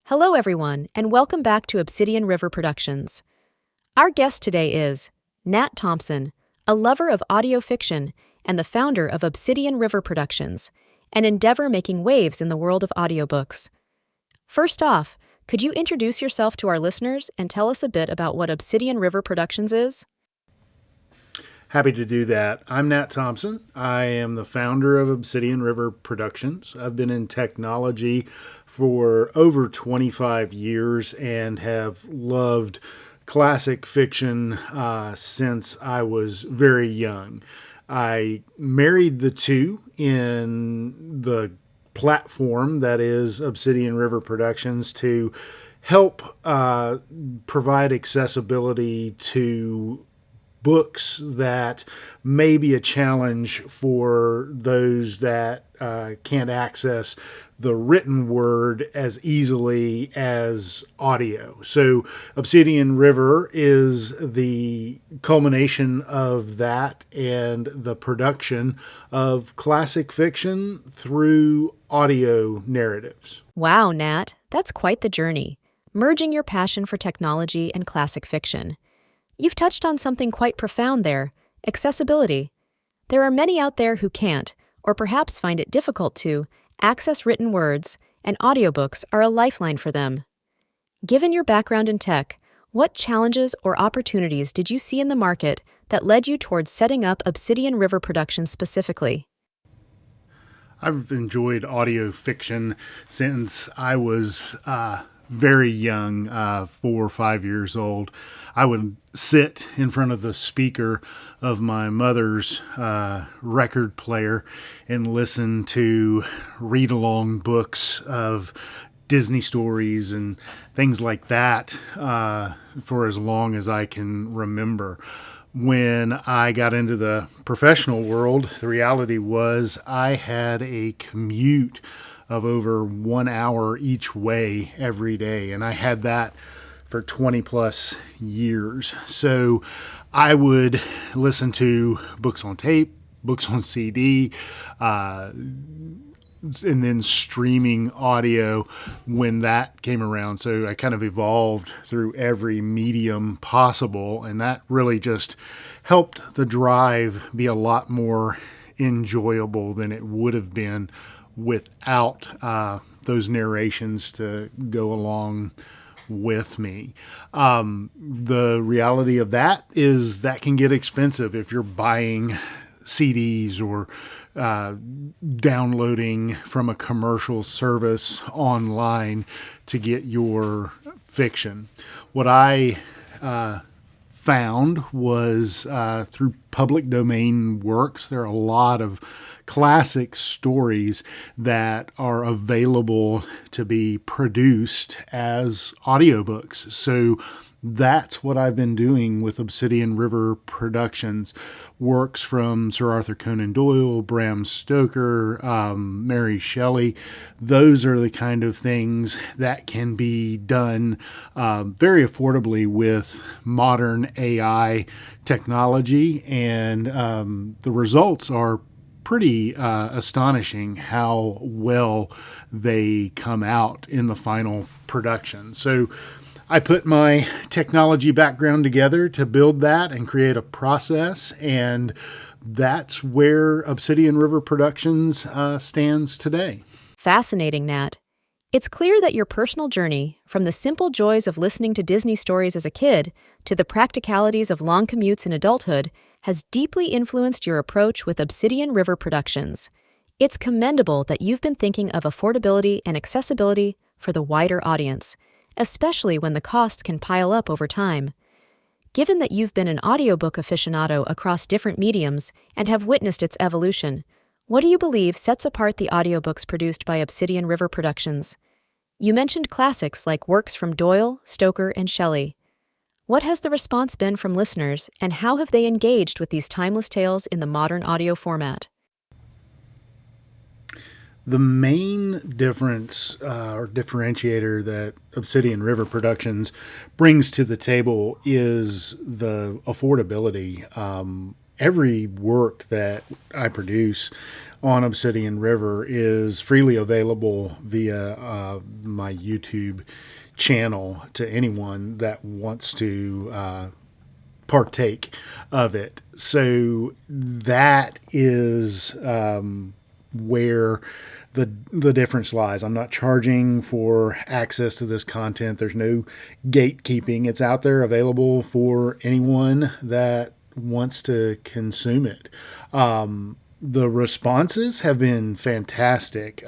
Hello, everyone, and welcome back to Obsidian River Productions. Our guest today is Nat Thompson, a lover of audio fiction and the founder of Obsidian River Productions, an endeavor making waves in the world of audiobooks. First off, could you introduce yourself to our listeners and tell us a bit about what Obsidian River Productions is? Happy to do that. I'm Nat Thompson. I am the founder of Obsidian River Productions. I've been in technology for over 25 years and have loved classic fiction since I was very young. I married the two in the platform that is Obsidian River Productions to help provide accessibility to books that may be a challenge for those that can't access the written word as easily as audio. So Obsidian River is the culmination of that and the production of classic fiction through audio narratives. Wow, Nat, that's quite the journey, merging your passion for technology and classic fiction. You've touched on something quite profound there, accessibility. There are many out there who can't, or perhaps find it difficult to, access written words, and audiobooks are a lifeline for them. Given your background in tech, what challenges or opportunities did you see in the market that led you towards setting up Obsidian River Productions specifically? I've enjoyed audio fiction since I was very young, 4 or 5 years old. I would sit in front of the speaker of my mother's record player and listen to read-along books of Disney stories and things like that for as long as I can remember. When I got into the professional world, the reality was I had a commute of over 1 hour each way every day, and I had that for 20 plus years. So I would listen to books on tape, books on CD, and then streaming audio when that came around. So I kind of evolved through every medium possible, and that really just helped the drive be a lot more enjoyable than it would have been without those narrations to go along with me. The reality of that is that can get expensive if you're buying CDs or downloading from a commercial service online to get your fiction. What I found was through public domain works, there are a lot of classic stories that are available to be produced as audiobooks. So that's what I've been doing with Obsidian River Productions. Works from Sir Arthur Conan Doyle, Bram Stoker, Mary Shelley. Those are the kind of things that can be done very affordably with modern AI technology, and the results are pretty astonishing how well they come out in the final production. So I put my technology background together to build that and create a process, and that's where Obsidian River Productions stands today. Fascinating, Nat. It's clear that your personal journey, from the simple joys of listening to Disney stories as a kid to the practicalities of long commutes in adulthood, has deeply influenced your approach with Obsidian River Productions. It's commendable that you've been thinking of affordability and accessibility for the wider audience, especially when the cost can pile up over time. Given that you've been an audiobook aficionado across different mediums and have witnessed its evolution, what do you believe sets apart the audiobooks produced by Obsidian River Productions? You mentioned classics like works from Doyle, Stoker, and Shelley. What has the response been from listeners, and how have they engaged with these timeless tales in the modern audio format? The main difference or differentiator that Obsidian River Productions brings to the table is the affordability. Every work that I produce on Obsidian River is freely available via my YouTube channel to anyone that wants to partake of it. So that is where the difference lies. I'm not charging for access to this content. There's no gatekeeping. It's out there available for anyone that wants to consume it. The responses have been fantastic.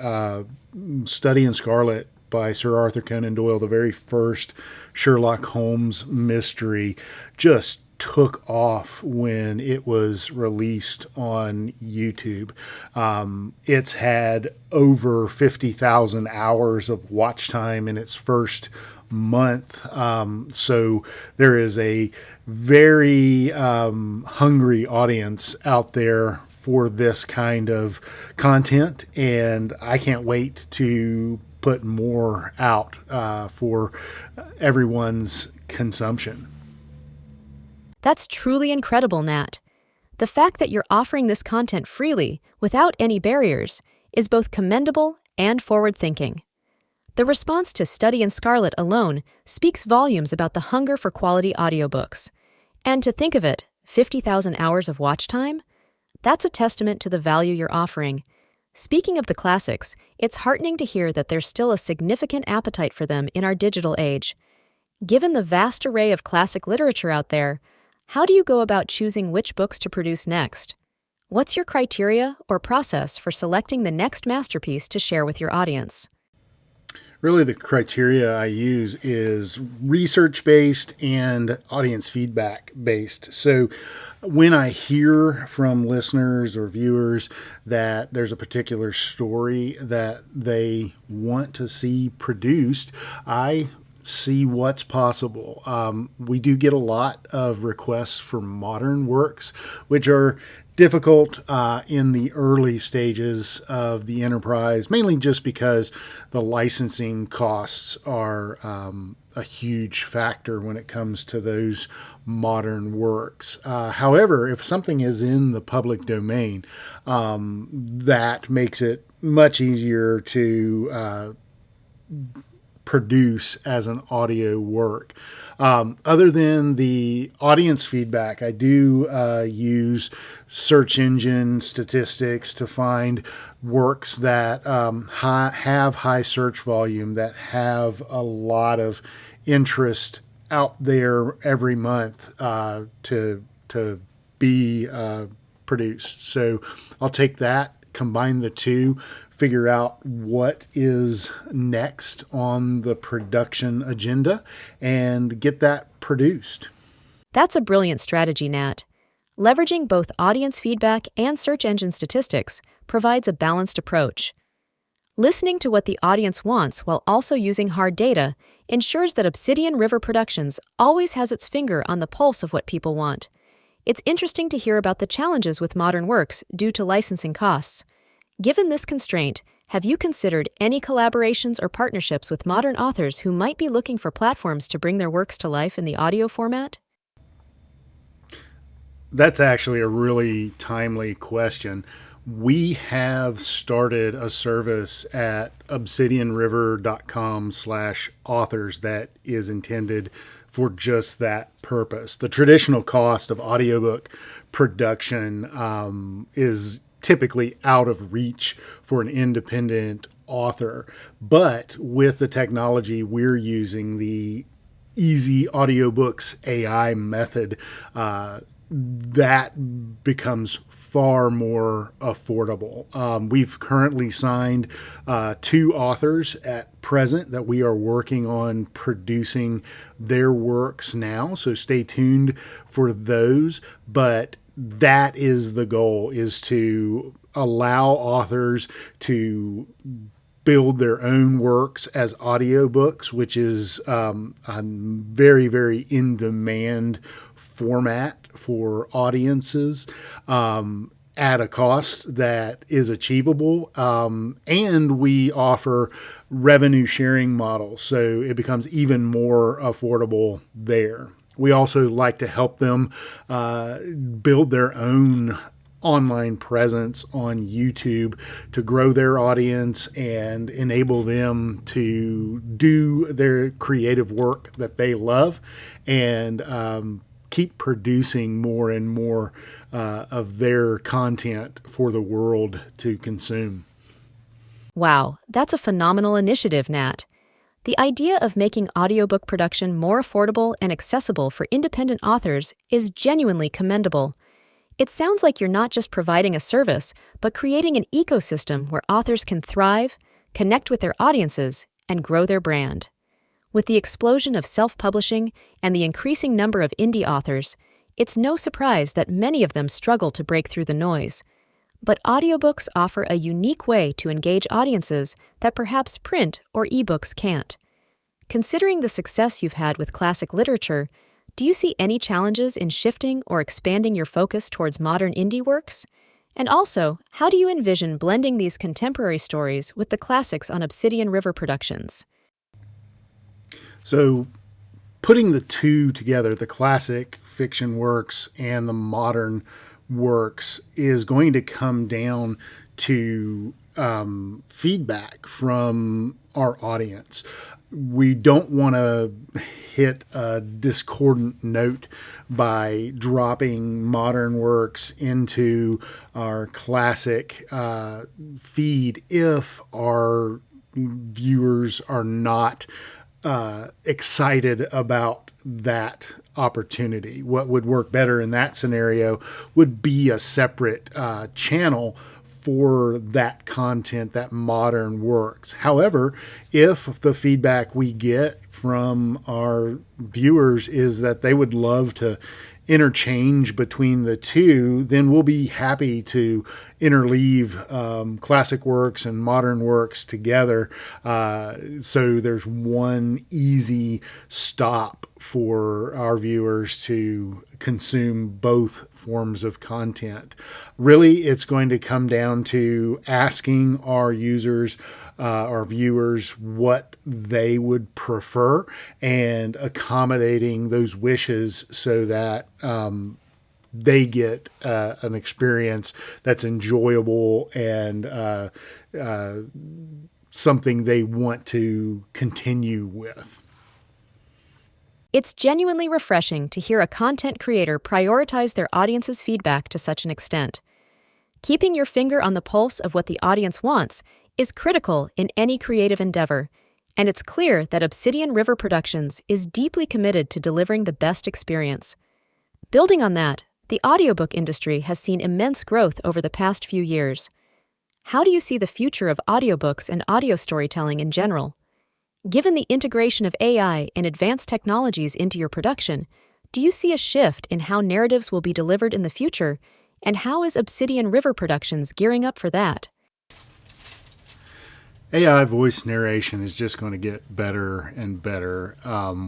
Study in Scarlet by Sir Arthur Conan Doyle, the very first Sherlock Holmes mystery, just took off when it was released on YouTube. It's had over 50,000 hours of watch time in its first month. So there is a very hungry audience out there for this kind of content, and I can't wait to put more out for everyone's consumption. That's truly incredible, Nat. The fact that you're offering this content freely, without any barriers, is both commendable and forward-thinking. The response to Study in Scarlet alone speaks volumes about the hunger for quality audiobooks. And to think of it, 50,000 hours of watch time? That's a testament to the value you're offering. Speaking of the classics, it's heartening to hear that there's still a significant appetite for them in our digital age. Given the vast array of classic literature out there, how do you go about choosing which books to produce next? What's your criteria or process for selecting the next masterpiece to share with your audience? Really, the criteria I use is research-based and audience feedback-based. So when I hear from listeners or viewers that there's a particular story that they want to see produced, I see what's possible. We do get a lot of requests for modern works, which are difficult in the early stages of the enterprise, mainly just because the licensing costs are a huge factor when it comes to those modern works. However, if something is in the public domain, that makes it much easier to produce as an audio work. Other than the audience feedback, I do use search engine statistics to find works that have high search volume, that have a lot of interest out there every month to be produced. So I'll take that, combine the two, figure out what is next on the production agenda, and get that produced. That's a brilliant strategy, Nat. Leveraging both audience feedback and search engine statistics provides a balanced approach. Listening to what the audience wants while also using hard data ensures that Obsidian River Productions always has its finger on the pulse of what people want. It's interesting to hear about the challenges with modern works due to licensing costs. Given this constraint, have you considered any collaborations or partnerships with modern authors who might be looking for platforms to bring their works to life in the audio format? That's actually a really timely question. We have started a service at obsidianriver.com/authors that is intended for just that purpose. The traditional cost of audiobook production is typically out of reach for an independent author. But with the technology we're using, the Easy Audiobooks AI method, that becomes far more affordable. We've currently signed 2 authors at present that we are working on producing their works now, so stay tuned for those. But that is the goal, is to allow authors to build their own works as audiobooks, which is a very, very in-demand format for audiences, at a cost that is achievable. And we offer revenue sharing models, so it becomes even more affordable there. We also like to help them build their own online presence on YouTube to grow their audience and enable them to do their creative work that they love and keep producing more and more of their content for the world to consume. Wow, that's a phenomenal initiative, Nat. The idea of making audiobook production more affordable and accessible for independent authors is genuinely commendable. It sounds like you're not just providing a service, but creating an ecosystem where authors can thrive, connect with their audiences, and grow their brand. With the explosion of self-publishing and the increasing number of indie authors, it's no surprise that many of them struggle to break through the noise. But audiobooks offer a unique way to engage audiences that perhaps print or ebooks can't. Considering the success you've had with classic literature, do you see any challenges in shifting or expanding your focus towards modern indie works? And also, how do you envision blending these contemporary stories with the classics on Obsidian River Productions? So, putting the two together, the classic fiction works and the modern works, is going to come down to feedback from our audience. We don't want to hit a discordant note by dropping modern works into our classic feed if our viewers are not excited about that opportunity. What would work better in that scenario would be a separate channel for that content, that modern works. However, if the feedback we get from our viewers is that they would love to interchange between the two, then we'll be happy to interleave classic works and modern works together. So there's one easy stop for our viewers to consume both forms of content. Really, it's going to come down to asking our users, our viewers, what they would prefer and accommodating those wishes so that they get an experience that's enjoyable and something they want to continue with. It's genuinely refreshing to hear a content creator prioritize their audience's feedback to such an extent. Keeping your finger on the pulse of what the audience wants is critical in any creative endeavor, and it's clear that Obsidian River Productions is deeply committed to delivering the best experience. Building on that, the audiobook industry has seen immense growth over the past few years. How do you see the future of audiobooks and audio storytelling in general? Given the integration of AI and advanced technologies into your production, do you see a shift in how narratives will be delivered in the future, and how is Obsidian River Productions gearing up for that? AI voice narration is just going to get better and better.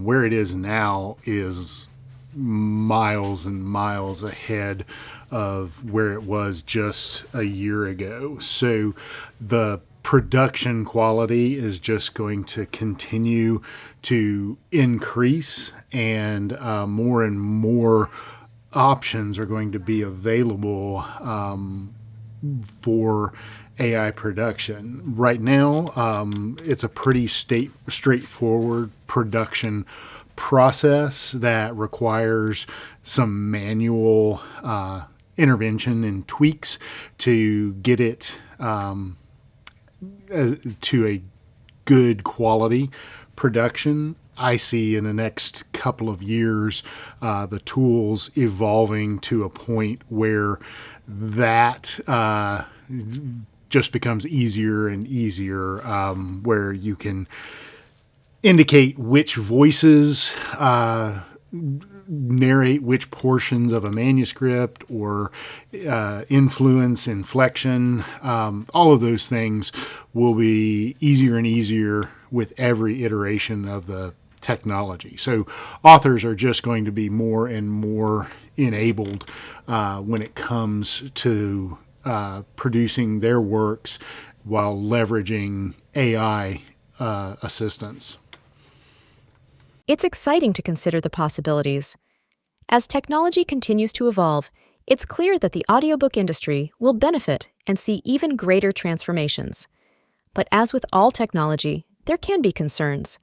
Where it is now is miles and miles ahead of where it was just a year ago. So the production quality is just going to continue to increase, and more options are going to be available for AI production. Right now, it's a pretty straightforward production process that requires some manual intervention and tweaks to get it to a good quality production. I see in the next couple of years the tools evolving to a point where that just becomes easier and easier, where you can indicate which voices narrate which portions of a manuscript or influence inflection. All of those things will be easier and easier with every iteration of the technology. So authors are just going to be more and more enabled when it comes to producing their works while leveraging AI assistance. It's exciting to consider the possibilities. As technology continues to evolve, It's clear that the audiobook industry will benefit and see even greater transformations. But as with all technology, there can be concerns.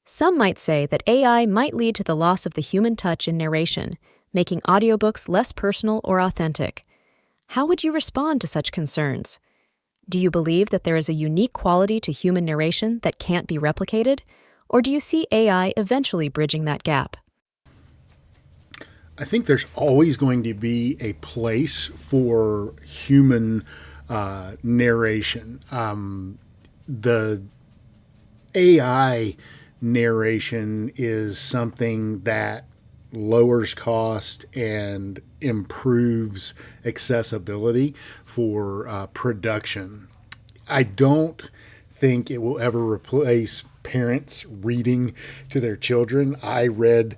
Some might say that AI might lead to the loss of the human touch in narration, making audiobooks less personal or authentic. How would you respond to such concerns? Do you believe that there is a unique quality to human narration that can't be replicated? Or do you see AI eventually bridging that gap? I think there's always going to be a place for human narration. The AI narration is something that lowers cost and improves accessibility for production. I don't think it will ever replace parents reading to their children. I read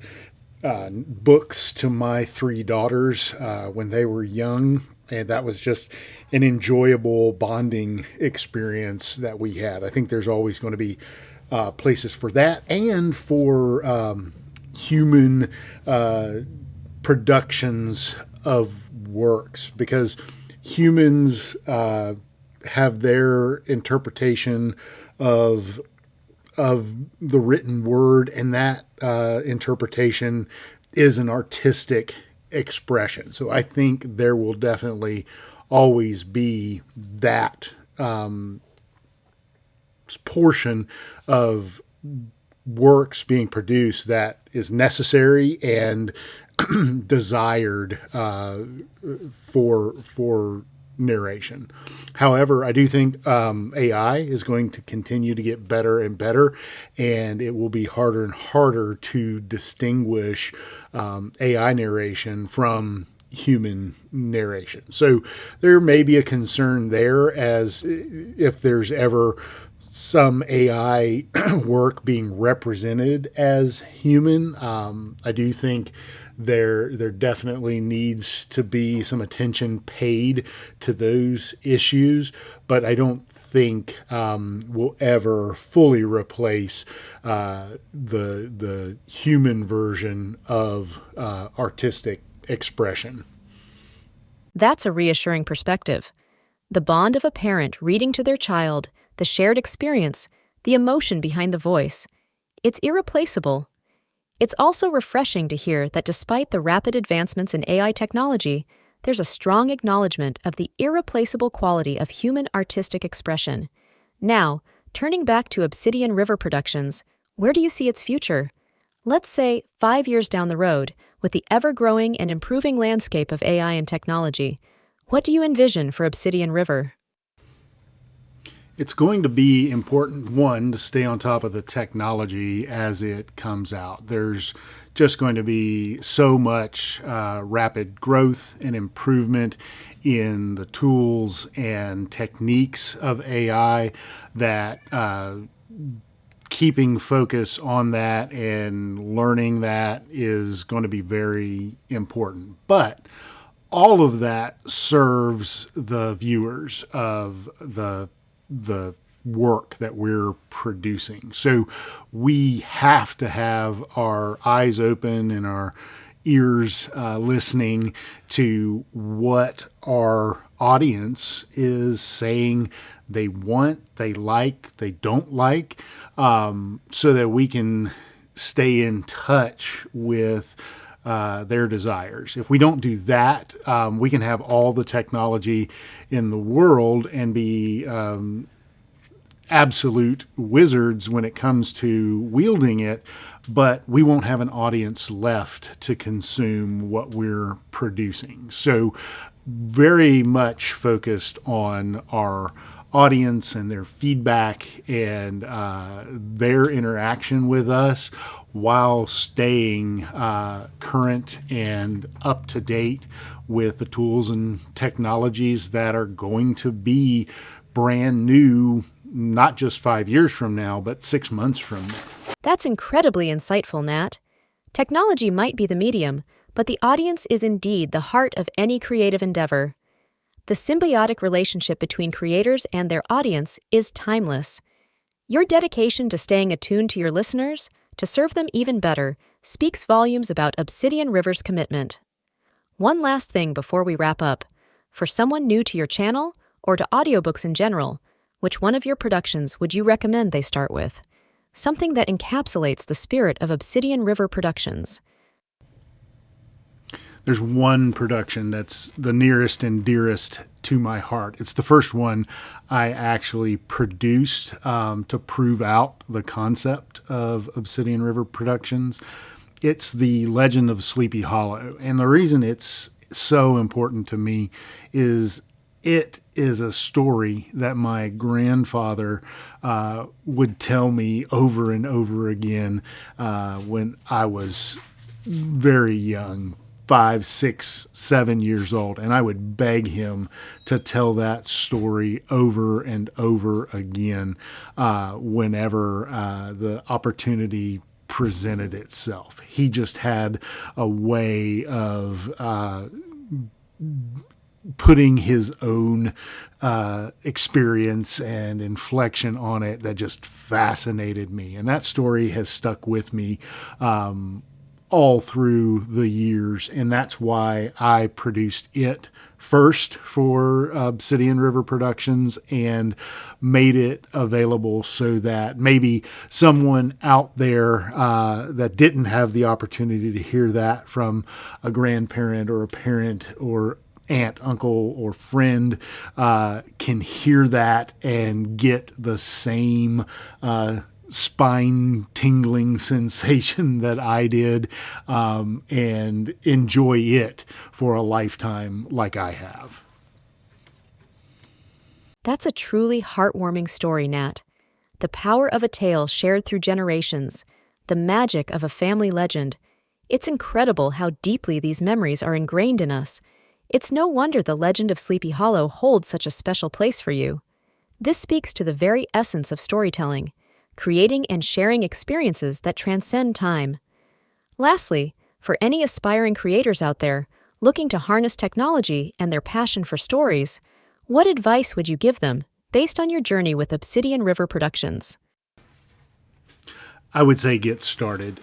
books to my three daughters when they were young, and that was just an enjoyable bonding experience that we had. I think there's always going to be places for that and for human productions of works, because humans have their interpretation of the written word, and that interpretation is an artistic expression. So I think there will definitely always be that portion of works being produced that is necessary and desired for narration. However, I do think AI is going to continue to get better and better, and it will be harder and harder to distinguish AI narration from human narration. So there may be a concern there, as if there's ever some AI work being represented as human. I do think there definitely needs to be some attention paid to those issues, but I don't think will ever fully replace the human version of artistic expression. That's a reassuring perspective. The bond of a parent reading to their child, the shared experience, the emotion behind the voice, it's irreplaceable. It's also refreshing to hear that despite the rapid advancements in AI technology, there's a strong acknowledgement of the irreplaceable quality of human artistic expression. Now, turning back to Obsidian River Productions, where do you see its future? Let's say 5 years down the road, with the ever-growing and improving landscape of AI and technology, what do you envision for Obsidian River? It's going to be important, one, to stay on top of the technology as it comes out. There's just going to be so much rapid growth and improvement in the tools and techniques of AI that keeping focus on that and learning that is going to be very important. But all of that serves the viewers of the work that we're producing. So we have to have our eyes open and our ears listening to what our audience is saying they want, they like, they don't like, so that we can stay in touch with their desires. If we don't do that, we can have all the technology in the world and be absolute wizards when it comes to wielding it, but we won't have an audience left to consume what we're producing. So very much focused on our audience and their feedback and their interaction with us, while staying current and up to date with the tools and technologies that are going to be brand new, not just 5 years from now, but 6 months from now. That's incredibly insightful, Nat. Technology might be the medium, but the audience is indeed the heart of any creative endeavor. The symbiotic relationship between creators and their audience is timeless. Your dedication to staying attuned to your listeners, to serve them even better, speaks volumes about Obsidian River's commitment. One last thing before we wrap up. For someone new to your channel or to audiobooks in general, which one of your productions would you recommend they start with? Something that encapsulates the spirit of Obsidian River Productions. There's one production that's the nearest and dearest to my heart. It's the first one I actually produced to prove out the concept of Obsidian River Productions. It's The Legend of Sleepy Hollow. And the reason it's so important to me is it is a story that my grandfather would tell me over and over again when I was very young, 5, 6, 7 years old, and I would beg him to tell that story over and over again whenever the opportunity presented itself. He just had a way of putting his own experience and inflection on it that just fascinated me. And that story has stuck with me all through the years. And that's why I produced it first for Obsidian River Productions and made it available so that maybe someone out there that didn't have the opportunity to hear that from a grandparent or a parent or aunt, uncle, or friend can hear that and get the same spine tingling sensation that I did and enjoy it for a lifetime like I have. That's a truly heartwarming story, Nat. The power of a tale shared through generations, the magic of a family legend. It's incredible how deeply these memories are ingrained in us. It's no wonder the legend of Sleepy Hollow holds such a special place for you. This speaks to the very essence of storytelling, creating and sharing experiences that transcend time. Lastly, for any aspiring creators out there looking to harness technology and their passion for stories, what advice would you give them based on your journey with Obsidian River Productions? I would say get started.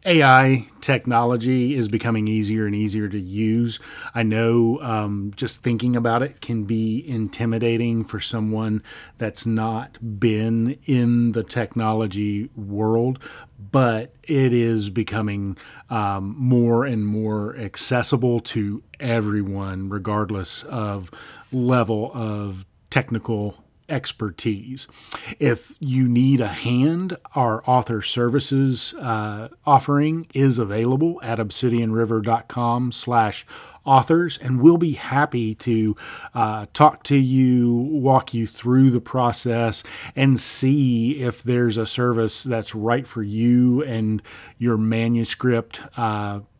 AI technology is becoming easier and easier to use. I know just thinking about it can be intimidating for someone that's not been in the technology world, but it is becoming more and more accessible to everyone, regardless of level of technical expertise. If you need a hand, our author services offering is available at obsidianriver.com/authors, and we'll be happy to talk to you, walk you through the process, and see if there's a service that's right for you and your manuscript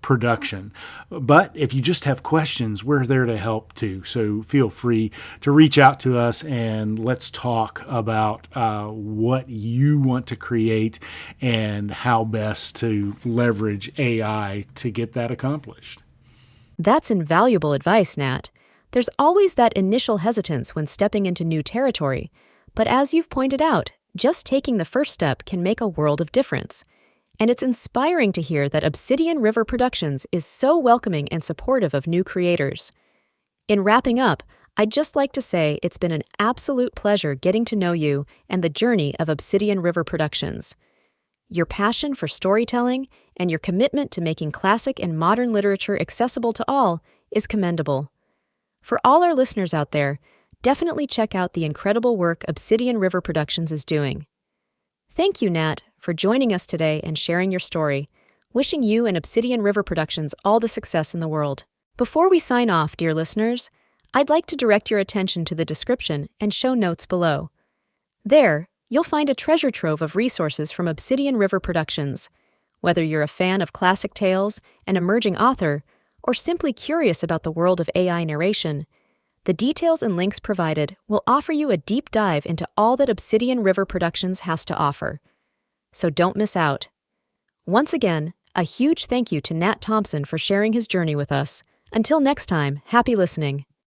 production. But if you just have questions, we're there to help too. So feel free to reach out to us and let's talk about what you want to create and how best to leverage AI to get that accomplished. That's invaluable advice, Nat. There's always that initial hesitance when stepping into new territory, but as you've pointed out, just taking the first step can make a world of difference. And it's inspiring to hear that Obsidian River Productions is so welcoming and supportive of new creators. In wrapping up, I'd just like to say it's been an absolute pleasure getting to know you and the journey of Obsidian River Productions. Your passion for storytelling and your commitment to making classic and modern literature accessible to all is commendable. For all our listeners out there, definitely check out the incredible work Obsidian River Productions is doing. Thank you, Nat, for joining us today and sharing your story. Wishing you and Obsidian River Productions all the success in the world. Before we sign off, dear listeners, I'd like to direct your attention to the description and show notes below. There, you'll find a treasure trove of resources from Obsidian River Productions. Whether you're a fan of classic tales, an emerging author, or simply curious about the world of AI narration, the details and links provided will offer you a deep dive into all that Obsidian River Productions has to offer. So don't miss out. Once again, a huge thank you to Nat Thompson for sharing his journey with us. Until next time, happy listening.